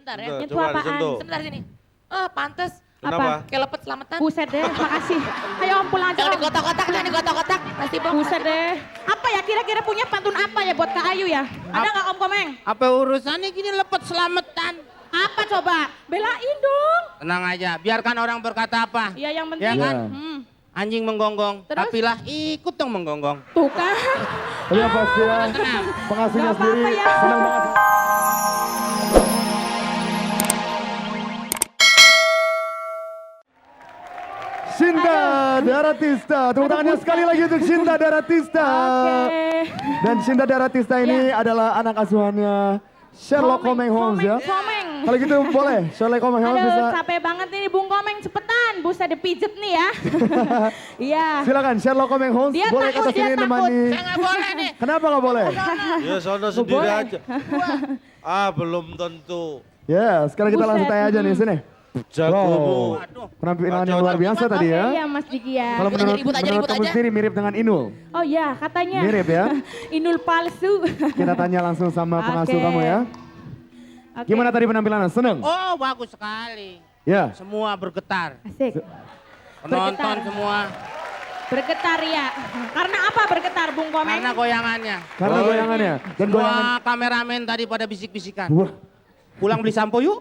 bentar ya. Bentar, Nyentuh coba apaan? disentuh. Sebentar sini. Oh pantes. Kenapa? Kayak lepet selamatan. Buset deh, makasih. Ayo om pulang aja Jangan om. digotak-gotak, jangan digotak-gotak. Pasti bang. Buset deh. Apa ya kira-kira punya pantun apa ya buat Kak Ayu ya? Ada nggak Om Komeng? Apa urusannya gini lepet selamatan? Apa coba? Belain dong. Tenang aja, biarkan orang berkata apa. Ya yang penting. Ya kan? Anjing menggonggong, Terus? tapi lah ikut dong menggonggong. Tuh kan. Iya pasti ya, Tenang. pengasuhnya Gak apa-apa sendiri ya. senang banget. Shinda Daratista, tepuk tangannya sekali lagi untuk Shinda Daratista. Oke. Dan Shinda Daratista ini adalah anak asuhannya Sherlock Komeng Holmes ya. Komeng. Kalau gitu boleh, Sherlock Komeng Holmes bisa. Aduh capek banget nih Bung Komeng, cepetan. Buset dipijet nih ya. Iya. Silakan Sherlock Komeng Holmes, Dia boleh takut, kata sini dia takut. nemani. Saya nggak boleh nih. Kenapa nggak boleh? Ya sono sendiri aja. Belum tentu. Ya, sekarang kita langsung Buset. tanya aja nih sini. Jagomu. Penampilan yang luar biasa tadi ya. Iya Mas Diki ya. Kalau menurut, Ribut aja, menurut ribut kamu aja. sendiri mirip dengan Inul. Oh iya katanya. Mirip ya. Inul palsu. Kita tanya langsung sama pengasuh Oke. kamu ya. Oke. Gimana tadi penampilannya? Seneng? Oh bagus sekali. Ya. Semua bergetar. Asik. Penonton Bergetar. semua. Bergetar ya. Karena apa bergetar Bung Komeng? Karena goyangannya. Karena Oh. goyangannya. Dan goyangan. Semua kameramen tadi pada bisik-bisikan. Wah. Pulang beli sampo yuk.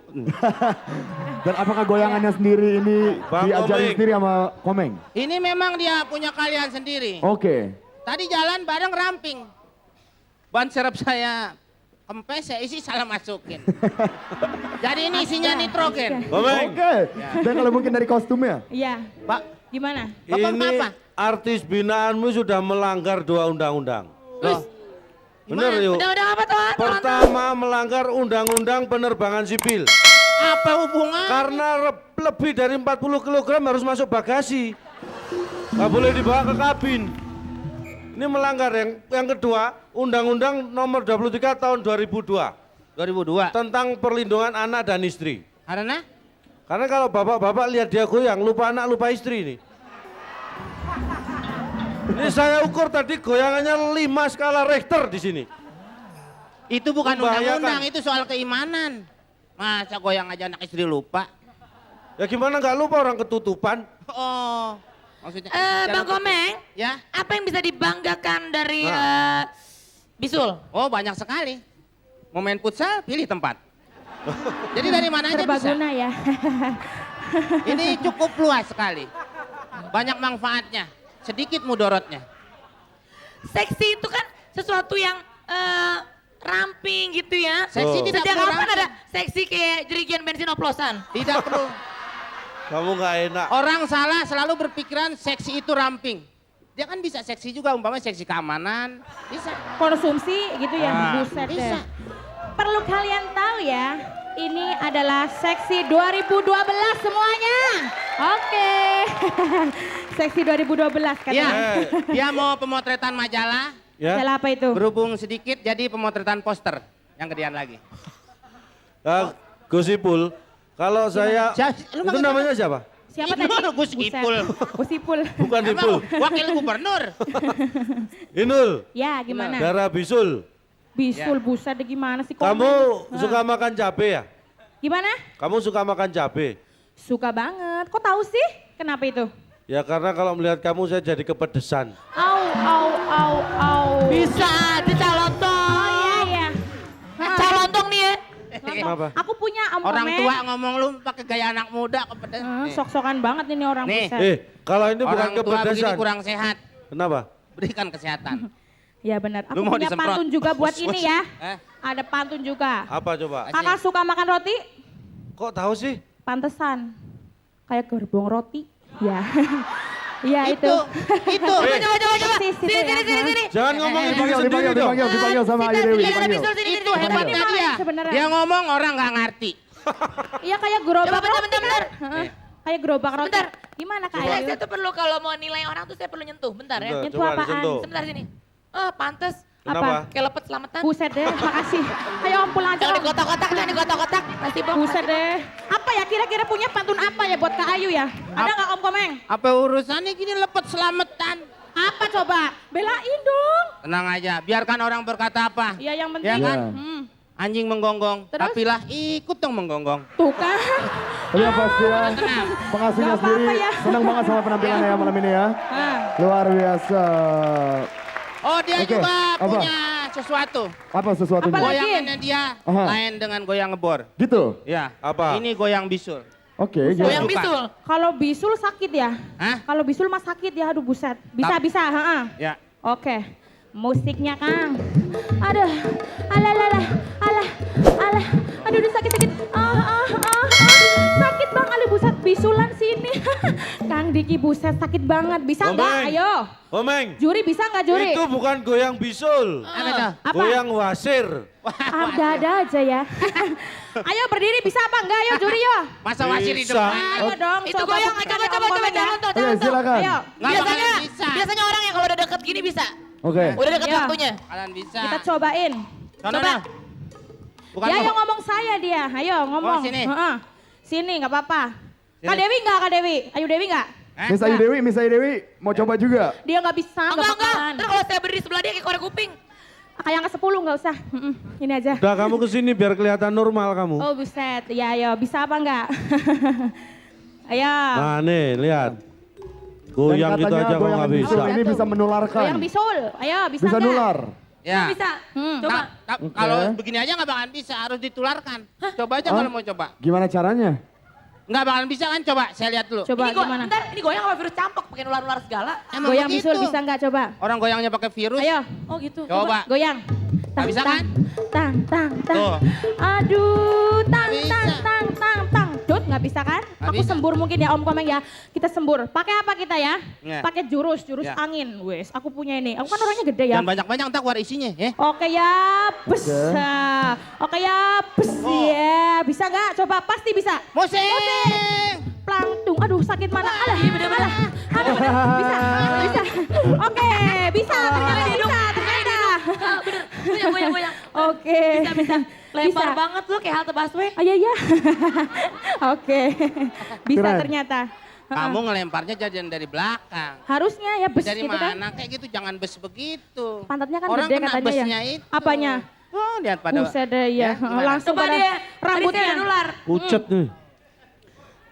Dan apakah goyangannya sendiri ini Bang diajarin Komeng. sendiri sama Komeng? Ini memang dia punya kalian sendiri. Oke. Tadi jalan bareng ramping. Ban serep saya kempes, saya isi salah masukin. Jadi ini isinya nitrogen. Komeng, Oke. Dan kalau mungkin dari kostumnya? Iya. Pak, Gimana? Bapak ini apa? artis binaanmu sudah melanggar 2 undang-undang. loh, Bener yuk. Udah apa tuh? Pertama melanggar undang-undang penerbangan sipil. apa hubungan? Karena lebih dari 40 kg harus masuk bagasi. Gak boleh dibawa ke kabin. Ini melanggar yang kedua, Undang-Undang nomor 23 tahun 2002 2002. tentang perlindungan anak dan istri. Karena? Karena kalau bapak-bapak lihat dia goyang, lupa anak, lupa istri ini. Ini saya ukur tadi goyangannya 5 skala Richter di sini. Itu bukan Membahayakan. undang-undang, itu soal keimanan. Masa goyang aja anak istri lupa? Ya gimana nggak lupa orang ketutupan? Oh, maksudnya. Bang Komeng, Ya? apa yang bisa dibanggakan dari Bisul? Oh banyak sekali. Mau main futsal, pilih tempat. Jadi dari mana aja bisa. Serbaguna ya. Ini cukup luas sekali. Banyak manfaatnya, sedikit mudorotnya. Seksi itu kan sesuatu yang ramping gitu ya. Seksi Oh. tidak Sejak perlu kapan ramping. ada seksi kayak jerigen bensin oplosan? Tidak perlu. Kamu nggak enak. Orang salah selalu berpikiran seksi itu ramping. Dia kan bisa seksi juga, umpamanya seksi keamanan. Bisa. Konsumsi gitu ya. Ah, Buset bisa. deh. Perlu kalian tahu ya. Ini adalah seksi 2012 semuanya. Oke. Seksi 2012 katanya. Ya, dia mau pemotretan majalah, Ya. Salah apa itu? berhubung sedikit jadi pemotretan poster. Yang gedean lagi. Gus Ipul, kalau saya Lu itu manggil namanya siapa? Siapa Ipul, tadi? Gus Buset. Ipul. Gus Ipul. Bukan Emang Ipul. wakil gubernur. Inul, Ya gimana? Dara Bisul. Bisul buset deh gimana sih? Kamu Komeng? suka makan cabe ya? Gimana? Kamu suka makan cabe? Suka banget. Kok tahu sih? Kenapa itu? Ya karena kalau melihat kamu saya jadi kepedesan. Au. Bisa aja calontong. Oh iya iya. Calontong nih ya. Kenapa? Aku punya Om Orang Komeng. tua ngomong lu pakai gaya anak muda kepedesan. Nih. Sok-sokan banget ini orang Nih. buset. Kalau ini bukan Orang tua begini kepedesan. kurang sehat. Kenapa? Berikan kesehatan. Ya benar. Aku Lu mau punya disemprot? pantun juga buat Bos, ini bos. ya. Eh? Ada pantun juga. Apa coba? Kakak suka makan roti? Kok tahu sih? Pantesan. Kayak gerbong roti. Ya. Ya itu. Itu. Coba. Situ Sini, ya. sini. Jangan ngomongin diri sendiri Dipanggil, dong. dipanggil sama Ayu Dewi. Ada Dipanggil. Bisul sini. Itu sini. hebatnya Ini dia. sebenarnya. Dia ngomong orang nggak ngerti. Iya kayak gerobak Coba, bentar, roti bentar, kan? bentar. Heeh. Kayak gerobak roti. Bentar. Gimana Kak Saya Ayu? tuh perlu kalau mau nilai orang tuh saya perlu nyentuh. Bentar ya. Bentar, Nyentuh coba apaan? disentuh. Sebentar sini. Oh pantes. Kenapa? Kayak lepet selamatan. Buset deh, makasih. Ayo om pulang aja Jangan om. digotak-gotak, jangan digotak-gotak. Pasti bang. Buset deh. Apa ya kira-kira punya pantun apa ya buat Kak Ayu ya? Ada nggak Om Komeng? Apa urusannya gini lepet selamatan? Apa coba? Belain dong. Tenang aja, biarkan orang berkata apa. Iya yang penting. Ya kan? Ya. anjing menggonggong, Terus? tapi lah ikut dong menggonggong. Tuh kan. Iya pasti ya. Tenang. Pengasuhnya Nggak apa-apa sendiri ya. senang banget sama penampilannya ya malam ini ya. Ah. Luar biasa. Oh dia Oke, juga apa? punya sesuatu. Apa sesuatunya? Apa lagi? Goyangannya dia Aha. lain dengan goyang ngebor. Gitu? Ya. Apa? Ini goyang bisul. Oke. Goyang Suka. bisul. Kalau bisul sakit ya? Hah? Kalau bisul mah sakit ya, aduh buset. Bisa, Tap. bisa, heeh. Ya. Oke, musiknya Kang. Aduh, alah, alah, alah, alah, aduh sakit. Sakit bang, aduh buset, bisulan sini. Kang Diki buset, sakit banget. Bisa nggak? Omeng. Ayo. Omeng, Juri bisa nggak juri? itu bukan goyang bisul. Apa tuh? Apa? Goyang wasir. Ada aja ya. Ayo berdiri bisa apa enggak? Ayo juri yo. Masa wasir di Bisa. depan? Ayo dong. Itu goyang, coba komen ya. contoh. Oke, silakan. Ayo. Nggak Biasanya, bakalan bisa. biasanya orang yang kalau udah deket gini bisa. Oke. Udah deket Iya. waktunya. Kalian bisa. Kita cobain. Sono, Coba. no. Bukan Ya, ayo mau. ngomong saya dia. Ayo ngomong. sini. Heeh. Sini nggak apa-apa. Kak Sini. Dewi nggak? Kak Dewi? Ayo Dewi nggak? Hah? Miss Ayu Dewi mau coba juga? Dia nggak bisa, nggak Enggak. bakalan. Ntar kalau saya berdiri sebelah dia kayak korek kuping. Yang ke-10 nggak usah. Ini aja. Udah kamu kesini biar kelihatan normal kamu. Oh buset, ya ayo bisa apa enggak? Ayo. Nah nih, lihat. Dan Goyang gitu katanya aja kok goyangan nggak bisa. bisul ini bisa menularkan. Yang bisul, ayo bisa Bisa enggak? nular. Ya. Bisa. Hmm. Coba. Oke. Kalau begini aja nggak bakalan bisa, harus ditularkan. Coba aja kalau mau coba. Gimana caranya? Nggak bakalan bisa kan? Coba, saya lihat dulu. Coba Ini gimana? Ntar ini goyang apa virus campak pakai nular-nular segala. Emang Goyang begitu. bisul bisa enggak coba? Orang goyangnya pakai virus. Ayo, Oh gitu. Coba. goyang. Nggak bisa kan? Tang. Tuh. Aduh, tang. Nggak bisa. Dut, nggak bisa kan? Nggak Aku bisa. sembur mungkin ya Om Komeng ya. Kita sembur. Pakai apa kita ya? Ya. Pakai jurus Ya. angin. Wes, aku punya ini. Aku kan orangnya gede ya. Dan banyak-banyak ntar keluar isinya ya. Oke ya, bes. Oke ya, bes. Oh. Ya, bisa nggak? Coba, pasti bisa. Musik! Plangtung, aduh sakit mana? Alah, Iya bener-bener. aduh, bisa. Oke, bisa, ternyata bisa, ternyata. Goyang. Oke. Bisa. Lebar Bisa. banget lu kayak halte busway. Oh iya, iya. Oke, bisa Keren. ternyata. Kamu ngelemparnya jadian dari belakang. Harusnya ya bes Dari gitu kan. mana? Kayak gitu, jangan bes begitu. Pantatnya kan Orang gede kena katanya ya. besnya itu. Apanya? Oh, lihat pada. Buset deh ya. gimana? Langsung Coba pada deh. rambutnya. Tadi saya nular. Pucet nih.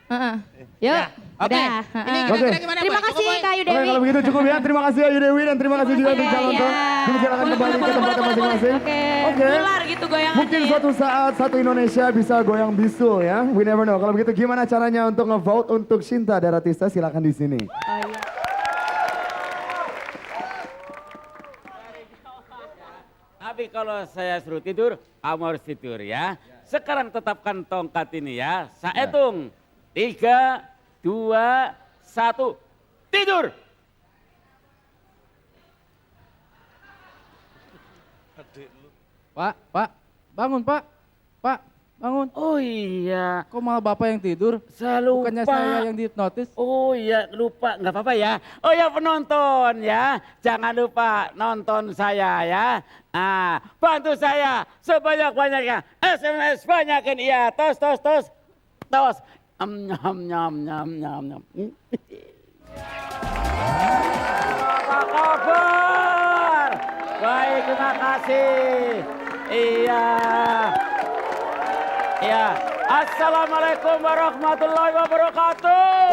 Heeh. Yuk. Ya, oke. Udah, Ini heeh. kira-kira Oke. gimana, Terima Boy? kasih Cukup, Boy? Kak Ayu Oke Dewi. kalau begitu cukup ya. Terima kasih Ayu Dewi dan terima kasih juga untuk calon Iya. Dipersilakan kembali ke tempatnya masing-masing. Oke. Oke. Nular gitu goyangannya. Mungkin suatu saat satu Indonesia bisa goyang bisul ya. We never know. Kalau begitu gimana caranya untuk nge-vote untuk Shinta Daratista? Silakan di sini. Oh, iya. Tapi kalau saya suruh tidur, kamu harus tidur ya. Sekarang tetapkan tongkat ini ya. Saya hitung. 3, 2, 1. Tidur! Pak, bangun Pak. Pak, bangun. Oh iya, Kok malah Bapak yang tidur? saya lupa. Bukannya saya yang dihipnotis? Oh iya, lupa. Nggak apa-apa ya. Oh ya penonton ya. Jangan lupa nonton saya ya. Bantu saya sebanyak-banyaknya. SMS banyakin iya. Tos. Nyam. Apa kabar? Baik, terima kasih. Iya. Assalamualaikum warahmatullahi wabarakatuh.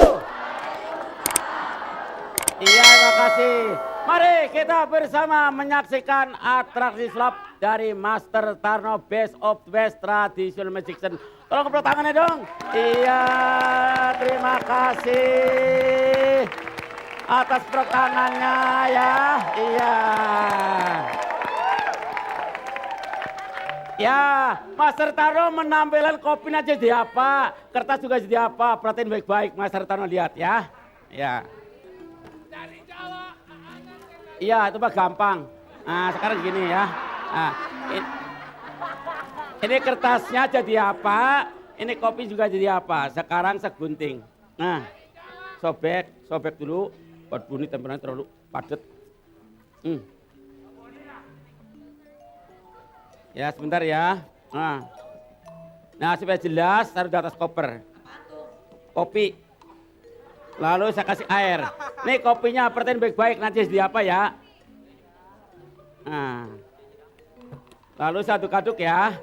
Iya, terima kasih. Mari kita bersama menyaksikan atraksi sulap dari Master Tarno Best of Best Traditional Magician. Tolong tepuk tangannya dong. Iya, terima kasih atas tepuk tangannya ya. Iya. Ya, Master Tarno menampilkan kopinya jadi apa, kertas juga jadi apa. Perhatiin baik-baik, Master Tarno lihat ya. Ya. Iya, itu mah gampang. Nah, sekarang gini ya. Ini kertasnya jadi apa, ini kopi juga jadi apa. Sekarang segunting. Nah, sobek dulu. Buat bunyi tempelnya terlalu padat. Ya, sebentar ya. Nah, supaya jelas, taruh di atas koper. Kopi. Lalu saya kasih air. Nih kopinya perhatiin baik-baik, nanti jadi apa ya. Nah. Lalu saya aduk-aduk ya.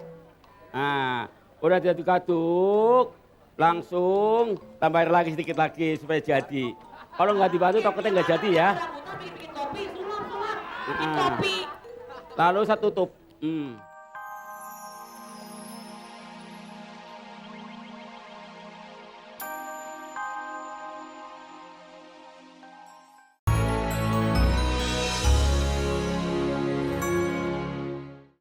Nah, udah diaduk-aduk, langsung tambah air lagi sedikit lagi supaya jadi. Kalau nggak dibantu takutnya nggak jadi ya. Bikin kopi, sulap, sulap. Bikin Ah. kopi. Lalu saya tutup.